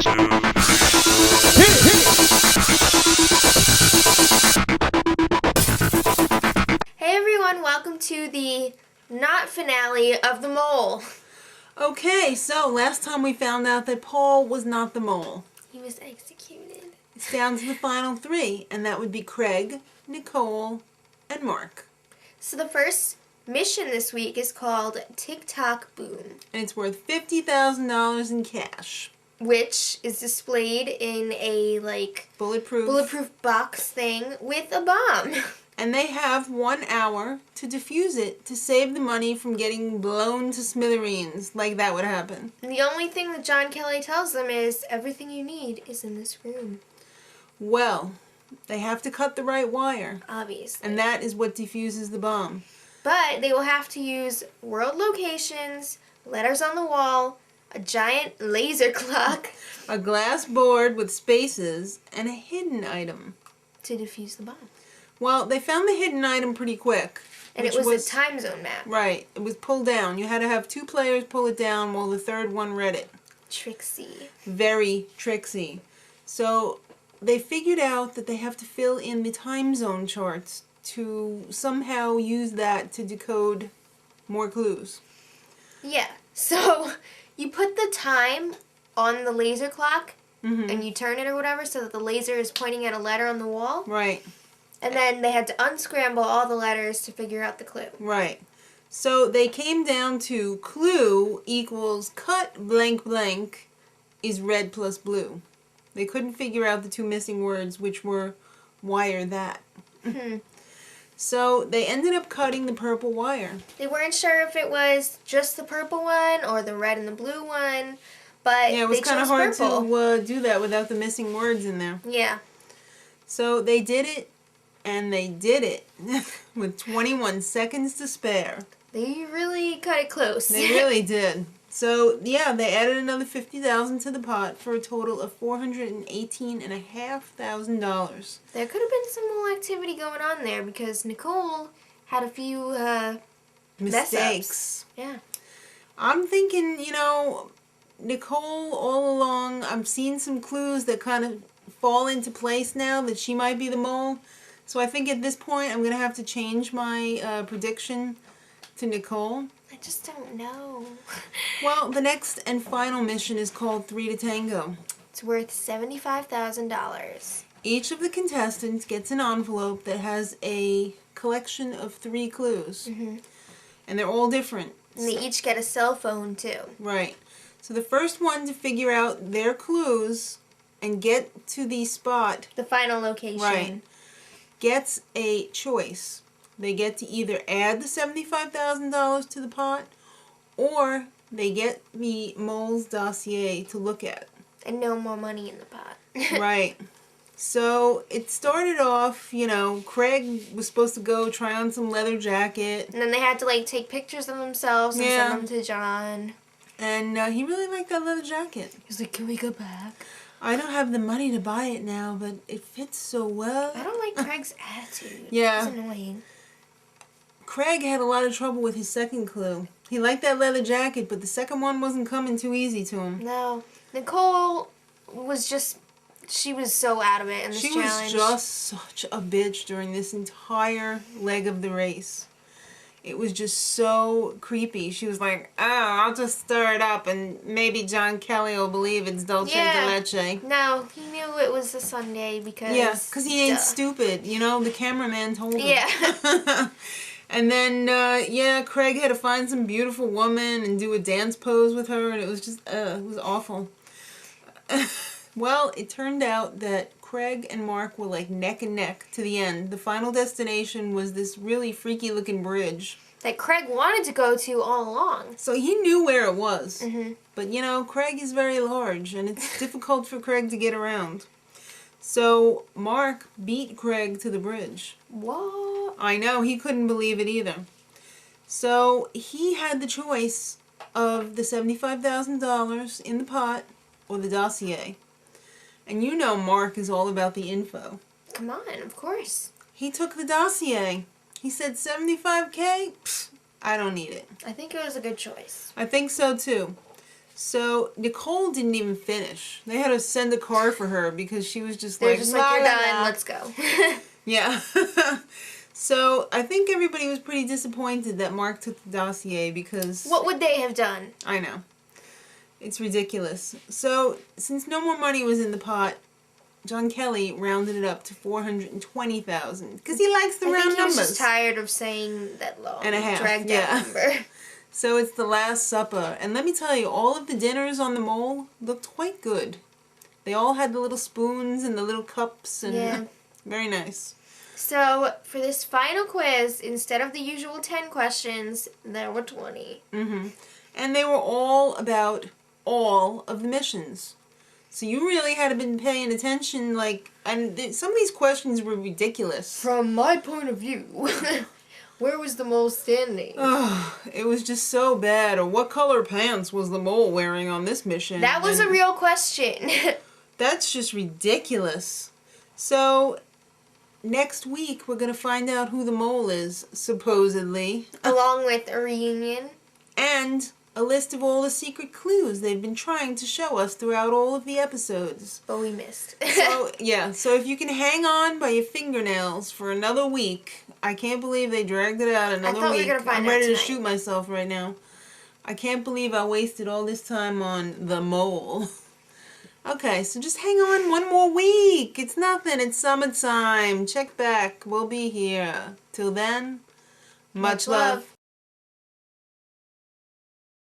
Hey everyone, welcome to the not finale of The Mole. Okay, so last time we found out that Paul was not the mole. He was executed. It's down to the final three, and that would be Craig, Nicole, and Mark. So the first mission this week is called Tock Boom, And it's worth $50,000 in cash. which is displayed in a bulletproof box thing with a bomb. And they have 1 hour to defuse it to save the money from getting blown to smithereens, like that would happen. And the only thing that Jon Kelly tells them is everything you need is in this room. Well, they have to cut the right wire. Obviously. And that is what defuses the bomb. But they will have to use world locations, letters on the wall, a giant laser clock A glass board with spaces, and a hidden item. to defuse the bomb. Well, they found the hidden item pretty quick. And it was a time zone map. Right. It was pulled down. You had to have 2 players pull it down while the third one read it. Tricksy. Very tricksy. So they figured out that they have to fill in the time zone charts to somehow use that to decode more clues. Yeah. So you put the time on the laser clock and you turn it or whatever so that the laser is pointing at a letter on the wall. Right. And then they had to unscramble all the letters to figure out the clue. Right. So they came down to clue equals cut blank blank is red plus blue. They couldn't figure out the 2 missing words, which were wire that. So they ended up cutting the purple wire. They weren't sure if it was just the purple one or the red and the blue one, but Yeah, it was they kind of chose hard purple. to do that without the missing words in there. Yeah. So they did it, and they did it with 21 seconds to spare. They really cut it close. They really did. So, yeah, they added another $50,000 to the pot for a total of $418,500. There could have been some little activity going on there because Nicole had a few Mistakes. mess-ups. Yeah. I'm thinking, Nicole all along, I'm seeing some clues that kind of fall into place now that she might be the mole. So I think at this point I'm going to have to change my prediction to Nicole. I just don't know. Well, the next and final mission is called 3 to Tango. It's worth $75,000. Each of the contestants gets an envelope that has a collection of 3 clues. And they're all different. And they each get a cell phone, too. Right. So the first one to figure out their clues and get to the spot, The final location. right, gets a choice. They get to either add the $75,000 to the pot, or they get the mole's dossier to look at. And no more money in the pot. Right. So it started off, Craig was supposed to go try on some leather jacket. And then they had to, take pictures of themselves and Yeah. send them to Jon. And he really liked that leather jacket. He's like, can we go back? I don't have the money to buy it now, but it fits so well. I don't like Craig's attitude. Yeah. It's annoying. Craig had a lot of trouble with his second clue. He liked that leather jacket, but the second one wasn't coming too easy to him. No. Nicole was just... She was so out of it in this challenge. She was just such a bitch during this entire leg of the race. It was just so creepy. She was like, oh, I'll just stir it up and maybe Jon Kelly will believe it's dulce de leche. No, he knew it was a Sunday because... Yeah, because he ain't stupid. The cameraman told him. Yeah. And then, Craig had to find some beautiful woman and do a dance pose with her, and it was just, it was awful. Well, it turned out that Craig and Mark were like neck and neck to the end. The final destination was this really freaky looking bridge. That Craig wanted to go to all along. So he knew where it was. But, Craig is very large, and it's difficult for Craig to get around. So Mark beat Craig to the bridge. What? I know, he couldn't believe it either. So he had the choice of the $75,000 in the pot or the dossier. And Mark is all about the info. Come on, of course. He took the dossier. He said $75K? Pfft, I don't need it. I think it was a good choice. I think so too. So Nicole didn't even finish. They had to send a car for her because she was just They're like, just like, you're done, let's go. Yeah. So I think everybody was pretty disappointed that Mark took the dossier because... What would they have done? I know. It's ridiculous. So since no more money was in the pot, Jon Kelly rounded it up to $420,000 because he likes the round numbers. numbers. He's just tired of saying that long And a half, dragged yeah. out number. So it's the Last Supper, and let me tell you, all of the dinners on the mole looked quite good. They all had the little spoons and the little cups, and very nice. So for this final quiz, instead of the usual 10 questions, there were 20. And they were all about all of the missions. So you really had to been paying attention, like, and some of these questions were ridiculous. From my point of view, where was the mole standing? Oh, it was just so bad. Or what color pants was the mole wearing on this mission? That was a real question. That's just ridiculous. So next week we're going to find out who the mole is, supposedly. Along with a reunion. And a list of all the secret clues they've been trying to show us throughout all of the episodes. But we missed. So, yeah, so if you can hang on by your fingernails for another week. I can't believe they dragged it out another week. We were gonna find I'm ready out to tonight. shoot myself right now. I can't believe I wasted all this time on the mole. Okay, so just hang on one more week. It's nothing. It's summertime. Check back. We'll be here. Till then, much love.